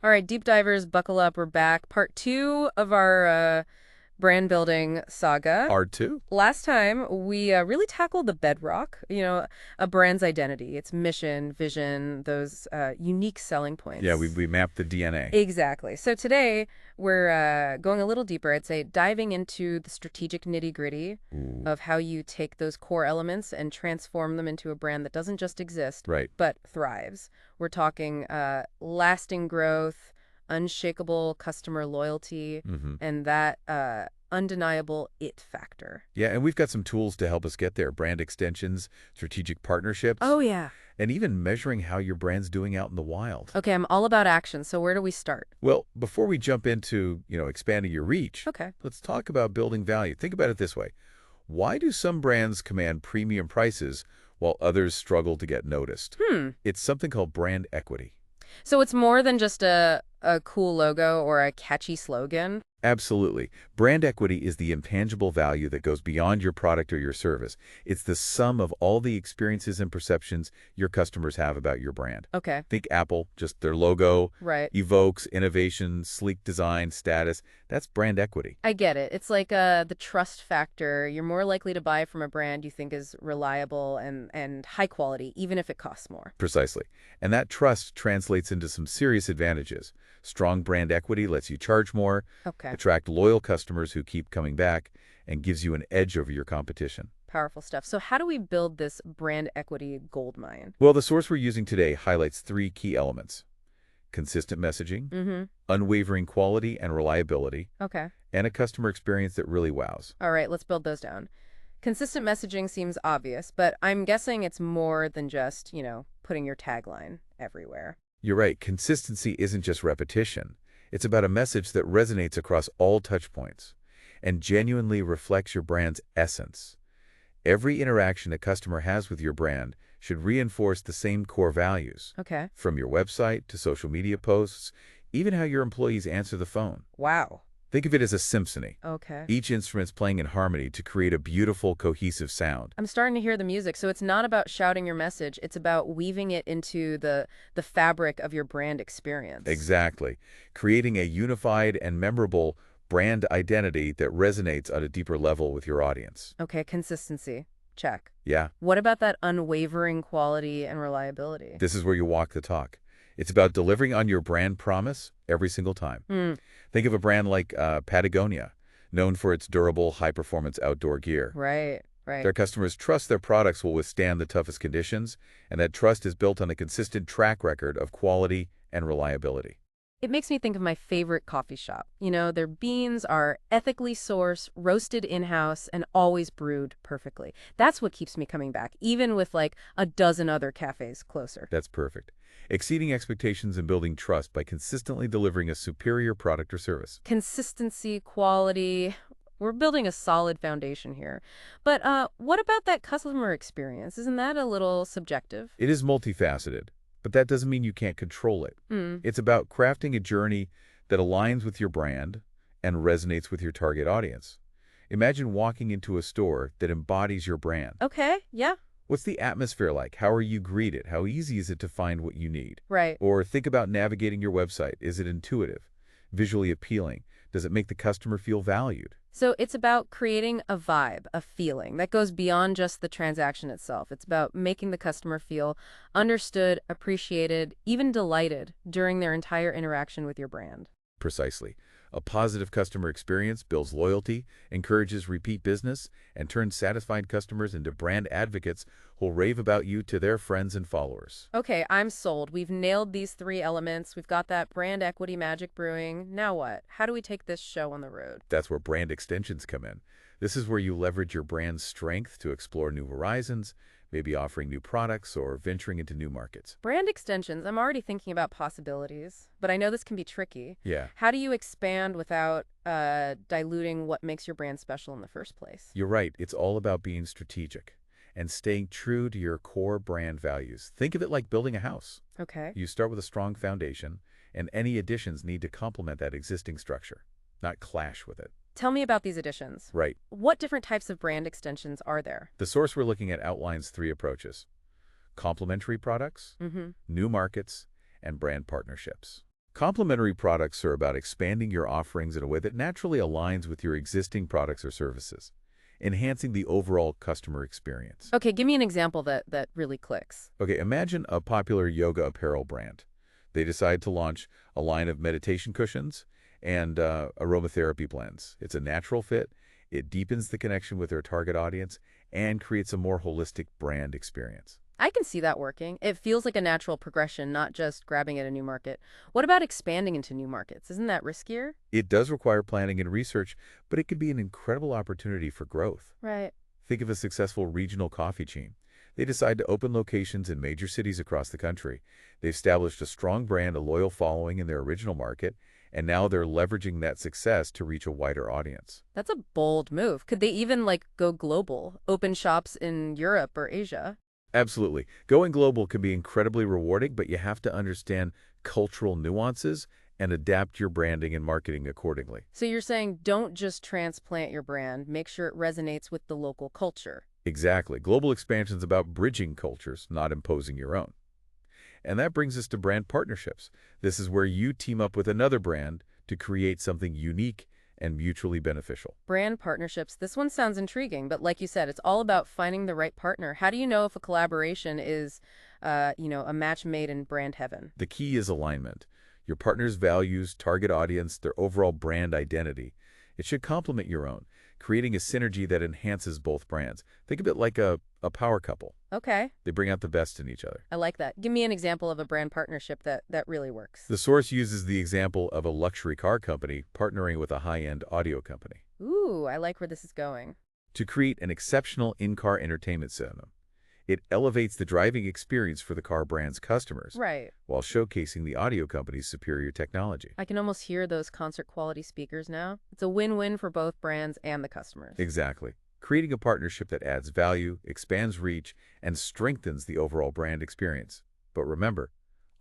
All right, deep divers, buckle up. We're back. Part two of our brand building saga. R2? Last time, we really tackled the bedrock, a brand's identity, its mission, vision, those unique selling Yeah, points. we mapped the DNA. Exactly. So today, we're going a little deeper. I'd say diving into the strategic nitty-gritty Ooh, of how you take those core elements and transform them into a brand that doesn't just exist, right. but thrives. We're talking lasting growth, unshakable customer loyalty, hmm and that undeniable it factor. Yeah, and we've got some tools to help us get there. Brand extensions, strategic partnerships, Oh, yeah. and even measuring how your brand's doing out in the wild. Okay, I'm all about action, so where do we start? Well, before we jump into, expanding your reach, Okay. let's talk about building value. Think about it this way. Why do some brands command premium prices while others struggle to get noticed? Hmm. It's something called brand equity. So it's more than just a cool logo or a catchy slogan? Absolutely. Brand equity is the intangible value that goes beyond your product or your service. It's the sum of all the experiences and perceptions your customers have about your brand. Okay, Think Apple, just their logo right. evokes innovation, sleek design, status. That's brand equity. I get it. It's like the trust factor. You're more likely to buy from a brand you think is reliable and high quality, even if it costs more. Precisely. And that trust translates into some serious advantages. Strong brand equity lets you charge more, Okay, attract loyal customers who keep coming back, and gives you an edge over your competition. powerful stuff. So how do we build this brand equity gold mine? Well, the source we're using today highlights three key elements: consistent messaging, Mm-hmm. unwavering quality and reliability, Okay. and a customer experience that really wows. All right, let's build those down. Consistent messaging seems obvious, but I'm guessing it's more than just, putting your tagline everywhere. You're right, consistency isn't just repetition. It's about a message that resonates across all touchpoints and genuinely reflects your brand's essence. Every interaction a customer has with your brand should reinforce the same core values, Okay. from your website to social media posts, even how your employees answer the phone. Wow. Think of it as a symphony. Okay. Each instrument's playing in harmony to create a beautiful, cohesive sound. I'm starting to hear the music. So it's not about shouting your message, it's about weaving it into the fabric of your brand experience. Exactly. Creating a unified and memorable brand identity that resonates at a deeper level with your audience. Okay, consistency. Check. Yeah, What about that unwavering quality and reliability? this is where you walk the talk. It's about delivering on your brand promise every single time. Hmm, Think of a brand like Patagonia, known for its durable, high-performance outdoor gear. right, right. Their customers trust their products will withstand the toughest conditions, and that trust is built on a consistent track record of quality and reliability. It makes me think of my favorite coffee shop. Their beans are ethically sourced, roasted in-house, and always brewed perfectly. That's what keeps me coming back, even with like a dozen other cafes closer. That's perfect. Exceeding expectations and building trust by consistently delivering a superior product or service. Consistency, quality. We're building a solid foundation here. But what about that customer experience? Isn't that a little subjective? It is multifaceted, but that doesn't mean you can't control it. Hmm. It's about crafting a journey that aligns with your brand and resonates with your target audience. Imagine walking into a store that embodies your brand. Okay, yeah, What's the atmosphere like? How are you greeted? How easy is it to find what you need? right. Or think about navigating your website. Is it intuitive, visually appealing? Does it make the customer feel valued? So it's about creating a vibe, a feeling that goes beyond just the transaction itself. It's about making the customer feel understood, appreciated, even delighted during their entire interaction with your brand. Precisely. A positive customer experience builds loyalty, encourages repeat business, and turns satisfied customers into brand advocates who'll rave about you to their friends and followers. Okay, I'm sold. We've nailed these three elements. We've got that brand equity magic brewing. Now what? How do we take this show on the road? That's where brand extensions come in. This is where you leverage your brand's strength to explore new horizons, maybe offering new products or venturing into new markets. Brand extensions, I'm already thinking about possibilities, but I know this can be tricky. Yeah, How do you expand without diluting what makes your brand special in the first place? you're right. It's all about being strategic and staying true to your core brand values. Think of it like building a house. Okay. You start with a strong foundation, and any additions need to complement that existing structure, not clash with it. Tell me about these additions. Right. What different types of brand extensions are there? The source we're looking at outlines three approaches: complementary products, Mm-hmm. new markets, and brand partnerships. Complementary products are about expanding your offerings in a way that naturally aligns with your existing products or services, enhancing the overall customer experience. Okay, give me an example that really clicks. Okay, imagine a popular yoga apparel brand. They decide to launch a line of meditation cushions and aromatherapy blends. It's a natural fit, it deepens the connection with their target audience, and creates a more holistic brand experience. I can see that working. It feels like a natural progression, not just grabbing at a new market. What about expanding into new markets? Isn't that riskier? It does require planning and research, but it could be an incredible opportunity for growth. Right. Think of a successful regional coffee chain. They decide to open locations in major cities across the country. They've established a strong brand, a loyal following in their original market, and now they're leveraging that success to reach a wider audience. That's a bold move. Could they even go global, open shops in Europe or Asia? Absolutely. Going global can be incredibly rewarding, but you have to understand cultural nuances and adapt your branding and marketing accordingly. So you're saying don't just transplant your brand, make sure it resonates with the local culture. Exactly. Global expansion is about bridging cultures, not imposing your own. And that brings us to brand partnerships. This is where you team up with another brand to create something unique and mutually beneficial. Brand partnerships, this one sounds intriguing, but like you said, it's all about finding the right partner. How do you know if a collaboration is, a match made in brand heaven? The key is alignment. Your partner's values, target audience, their overall brand identity. It should complement your own, creating a synergy that enhances both brands. Think of it like a power couple. Okay, They bring out the best in each other. I like that. Give me an example of a brand partnership that really works. The source uses the example of a luxury car company partnering with a high-end audio company Ooh, I like where this is going. to create an exceptional in-car entertainment system. It elevates the driving experience for the car brand's customers Right. while showcasing the audio company's superior technology. I can almost hear those concert quality speakers now. It's a win-win for both brands and the customers. Exactly. Creating a partnership that adds value, expands reach, and strengthens the overall brand experience. But remember,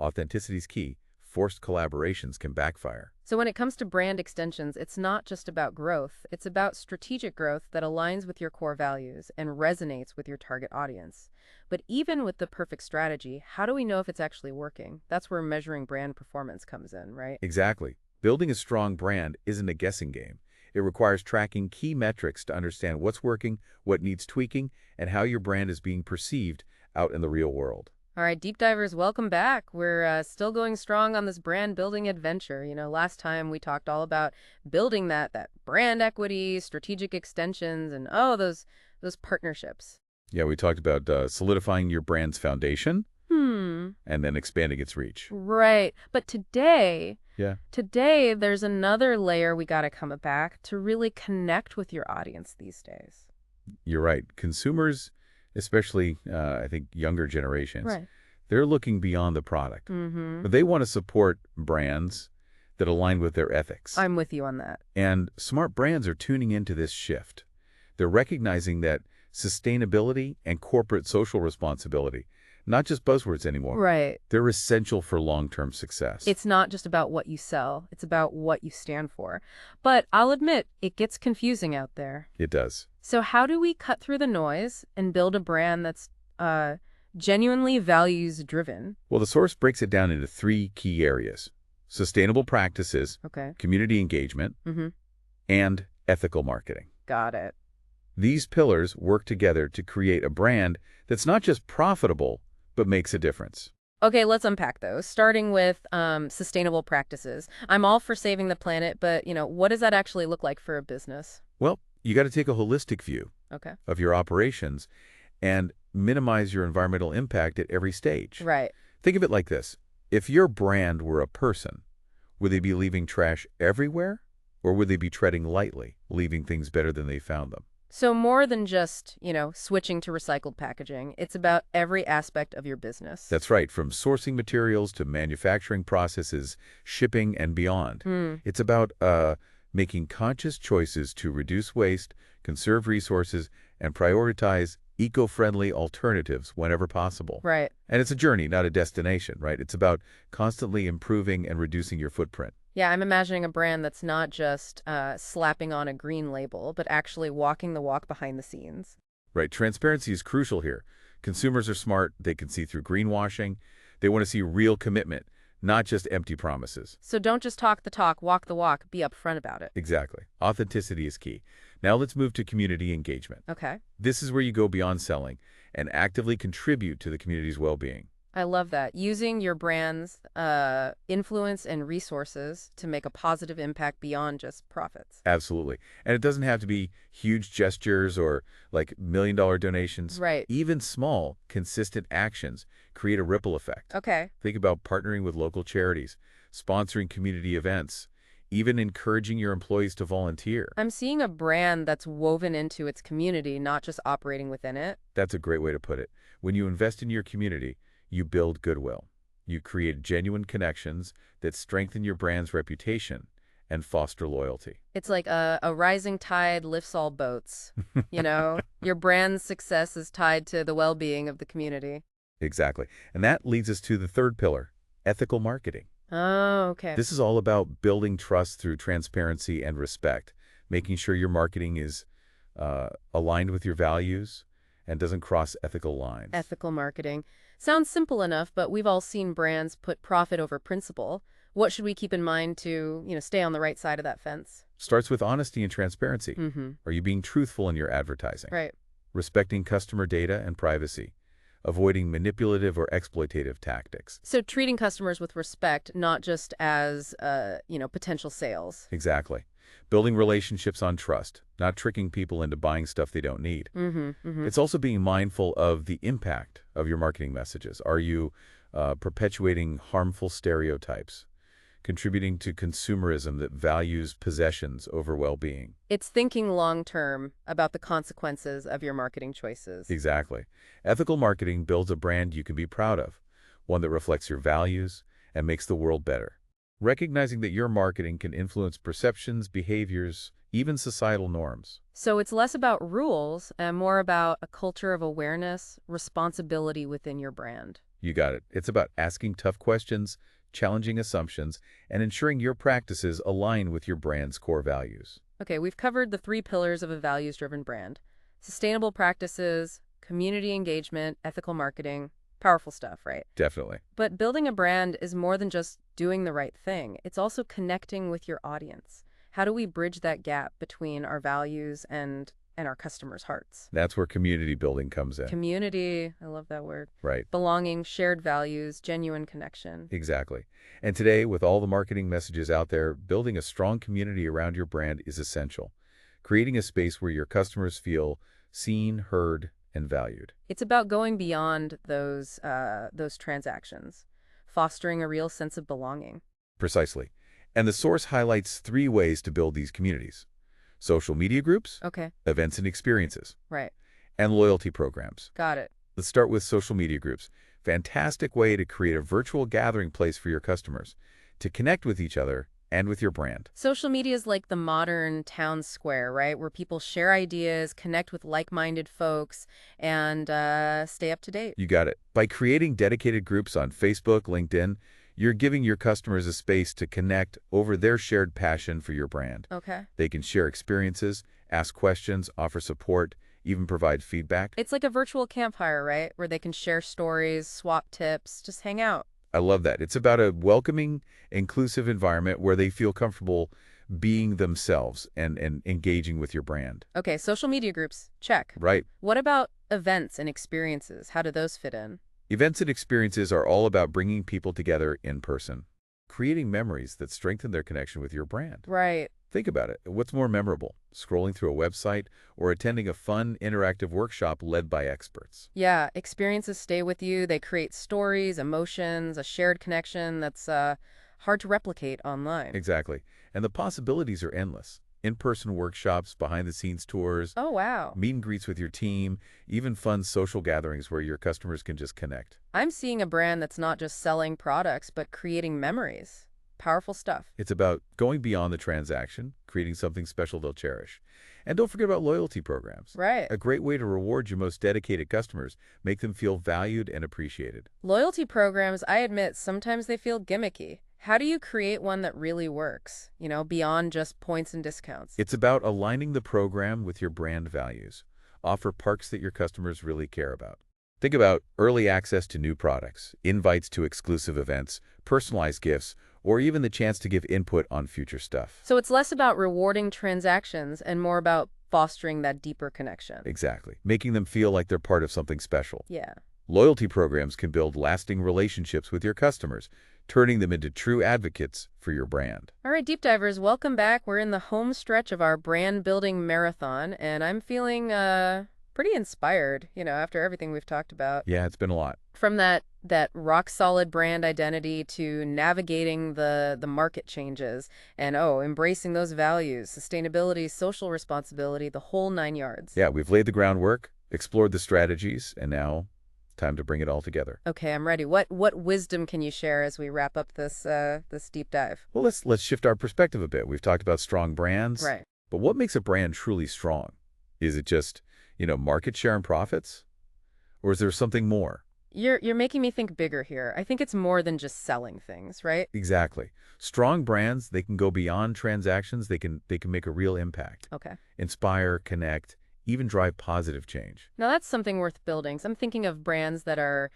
authenticity is key. Forced collaborations can backfire. So when it comes to brand extensions, it's not just about growth. It's about strategic growth that aligns with your core values and resonates with your target audience. But even with the perfect strategy, how do we know if it's actually working? That's where measuring brand performance comes in, right? Exactly. Building a strong brand isn't a guessing game. It requires tracking key metrics to understand what's working, what needs tweaking, and how your brand is being perceived out in the real world. All right, deep divers, welcome back. We're still going strong on this brand building adventure. Last time we talked all about building that brand equity, strategic extensions, and those partnerships. Yeah, we talked about solidifying your brand's foundation and then expanding its reach. Right. But today, Yeah. today there's another layer we got to come back to really connect with your audience these days. You're right. Consumers, especially, I think, younger generations, Right. they're looking beyond the product. Mm-hmm. They want to support brands that align with their ethics. I'm with you on that. And smart brands are tuning into this shift. They're recognizing that sustainability and corporate social responsibility, not just buzzwords anymore, Right. they're essential for long-term success. It's not just about what you sell. It's about what you stand for. But I'll admit, it gets confusing out there. It does. So how do we cut through the noise and build a brand that's genuinely values-driven? Well, the source breaks it down into 3 key areas: sustainable practices, Okay. community engagement, Mm-hmm. and ethical marketing. Got it. These pillars work together to create a brand that's not just profitable, but makes a difference. Okay, let's unpack those, starting with sustainable practices. I'm all for saving the planet, but, what does that actually look like for a business? Well, you got to take a holistic view Okay. of your operations and minimize your environmental impact at every stage. Right. Think of it like this. If your brand were a person, would they be leaving trash everywhere? Or would they be treading lightly, leaving things better than they found them? So more than just, switching to recycled packaging, it's about every aspect of your business. That's right, from sourcing materials to manufacturing processes, shipping, and beyond. It's about making conscious choices to reduce waste, conserve resources, and prioritize eco-friendly alternatives whenever possible. Right. And it's a journey, not a destination, right? It's about constantly improving and reducing your footprint. Yeah, I'm imagining a brand that's not just slapping on a green label, but actually walking the walk behind the scenes. Right, transparency is crucial here. Consumers are smart, they can see through greenwashing. They want to see real commitment, not just empty promises. So don't just talk the talk, walk the walk, be upfront about it. Exactly. Authenticity is key. Now let's move to community engagement. Okay. This is where you go beyond selling and actively contribute to the community's well-being. I love that. Using your brand's influence and resources to make a positive impact beyond just profits. Absolutely. And it doesn't have to be huge gestures or like million-dollar donations. Right. Even small, consistent actions create a ripple effect. Okay. Think about partnering with local charities, sponsoring community events, even encouraging your employees to volunteer. I'm seeing a brand that's woven into its community, not just operating within it. That's a great way to put it. When you invest in your community, you build goodwill. You create genuine connections that strengthen your brand's reputation and foster loyalty. It's like a rising tide lifts all boats. Your brand's success is tied to the well-being of the community. Exactly. And that leads us to the third pillar, ethical marketing. Oh, okay. This is all about building trust through transparency and respect, making sure your marketing is aligned with your values and doesn't cross ethical lines. Ethical marketing. Sounds simple enough, but we've all seen brands put profit over principle. What should we keep in mind to, stay on the right side of that fence? Starts with honesty and transparency. Mm-hmm. Are you being truthful in your advertising? Right. Respecting customer data and privacy. Avoiding manipulative or exploitative tactics. So treating customers with respect, not just as, potential sales. Exactly. Building relationships on trust, not tricking people into buying stuff they don't need. Mm-hmm. Mm-hmm. It's also being mindful of the impact of your marketing messages. Are you perpetuating harmful stereotypes, contributing to consumerism that values possessions over well-being? It's thinking long-term about the consequences of your marketing choices. Exactly. Ethical marketing builds a brand you can be proud of, one that reflects your values and makes the world better. Recognizing that your marketing can influence perceptions, behaviors, even societal norms. So it's less about rules and more about a culture of awareness, responsibility within your brand. You got it. It's about asking tough questions, challenging assumptions, and ensuring your practices align with your brand's core values. Okay, we've covered the 3 pillars of a values-driven brand. Sustainable practices, community engagement, ethical marketing. Powerful stuff, right? Definitely. But building a brand is more than just doing the right thing. It's also connecting with your audience. How do we bridge that gap between our values and our customers' hearts? That's where community building comes in. Community, I love that word. Right. Belonging, shared values, genuine connection. Exactly. And today, with all the marketing messages out there, building a strong community around your brand is essential. Creating a space where your customers feel seen, heard, and valued. It's about going beyond those transactions, fostering a real sense of belonging. Precisely. And the source highlights 3 ways to build these communities: social media groups, Okay, events and experiences, right. and loyalty programs. Got it. Let's start with social media groups. Fantastic way to create a virtual gathering place for your customers to connect with each other and with your brand. Social media is like the modern town square, right? Where people share ideas, connect with like-minded folks, and stay up to date. You got it. By creating dedicated groups on Facebook, LinkedIn, you're giving your customers a space to connect over their shared passion for your brand. Okay. They can share experiences, ask questions, offer support, even provide feedback. It's like a virtual campfire, right? Where they can share stories, swap tips, just hang out. I love that. It's about a welcoming, inclusive environment where they feel comfortable being themselves and engaging with your brand. Okay, social media groups, check. Right. What about events and experiences? How do those fit in? Events and experiences are all about bringing people together in person, creating memories that strengthen their connection with your brand. Right. Think about it. What's more memorable, scrolling through a website or attending a fun, interactive workshop led by experts? Yeah, experiences stay with you. They create stories, emotions, a shared connection that's hard to replicate online. Exactly. And the possibilities are endless. In-person workshops, behind-the-scenes tours, Oh, wow. meet and greets with your team, even fun social gatherings where your customers can just connect. I'm seeing a brand that's not just selling products, but creating memories. Powerful stuff. It's about going beyond the transaction, creating something special they'll cherish. And don't forget about loyalty programs. Right. A great way to reward your most dedicated customers, make them feel valued and appreciated. Loyalty programs, I admit, sometimes they feel gimmicky. How do you create one that really works, beyond just points and discounts? It's about aligning the program with your brand values. Offer perks that your customers really care about. Think about early access to new products, invites to exclusive events, personalized gifts, or even the chance to give input on future stuff. So it's less about rewarding transactions and more about fostering that deeper connection. Exactly. Making them feel like they're part of something special. Yeah. Loyalty programs can build lasting relationships with your customers, turning them into true advocates for your brand. All right, deep divers, welcome back. We're in the home stretch of our brand building marathon, and I'm feeling pretty inspired, after everything we've talked about. Yeah, it's been a lot. From that rock solid brand identity to navigating the market changes and embracing those values, sustainability, social responsibility, the whole 9 yards. Yeah, we've laid the groundwork, explored the strategies, and now time to bring it all together. Okay, I'm ready. What wisdom can you share as we wrap up this deep dive? Well, let's shift our perspective a bit. We've talked about strong brands, Right. but what makes a brand truly strong? Is it just, market share and profits? Or is there something more? You're making me think bigger here. I think it's more than just selling things, right? Exactly. Strong brands, they can go beyond transactions. They can make a real impact, Okay. inspire, connect, even drive positive change. Now that's something worth building. So I'm thinking of brands that are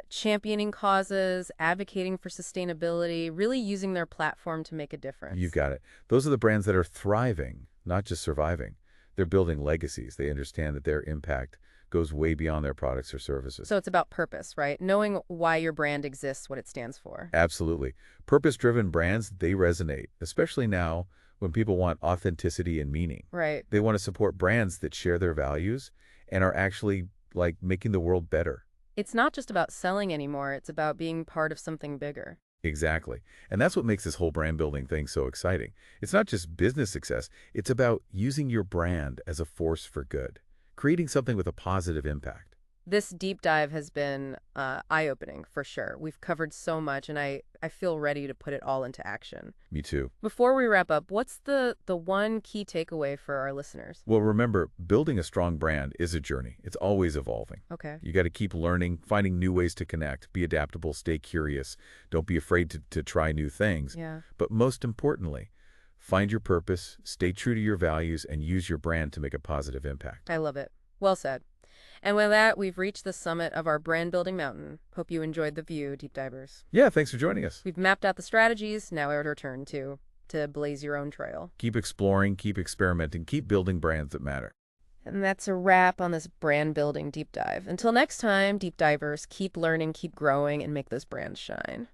championing causes, advocating for sustainability, really using their platform to make a difference. You've got it. Those are the brands that are thriving, not just surviving. They're building legacies. They understand that their impact goes way beyond their products or services. So it's about purpose, right? Knowing why your brand exists, what it stands for. Absolutely. Purpose-driven brands, they resonate, especially now when people want authenticity and meaning. Right. They want to support brands that share their values and are actually like making the world better. It's not just about selling anymore. It's about being part of something bigger. Exactly. And that's what makes this whole brand building thing so exciting. It's not just business success. It's about using your brand as a force for good, creating something with a positive impact. This deep dive has been eye-opening for sure. We've covered so much, and I feel ready to put it all into action. Me too. Before we wrap up, what's the one key takeaway for our listeners? Well, remember, building a strong brand is a journey. It's always evolving. Okay. You got to keep learning, finding new ways to connect, be adaptable, stay curious. Don't be afraid to try new things. Yeah. But most importantly, find your purpose, stay true to your values, and use your brand to make a positive impact. I love it. Well said. And with that, we've reached the summit of our brand building mountain. Hope you enjoyed the view, deep divers. Yeah, thanks for joining us. We've mapped out the strategies. Now our turn to blaze your own trail. Keep exploring, keep experimenting, keep building brands that matter. And that's a wrap on this brand building deep dive. Until next time, deep divers, keep learning, keep growing, and make those brands shine.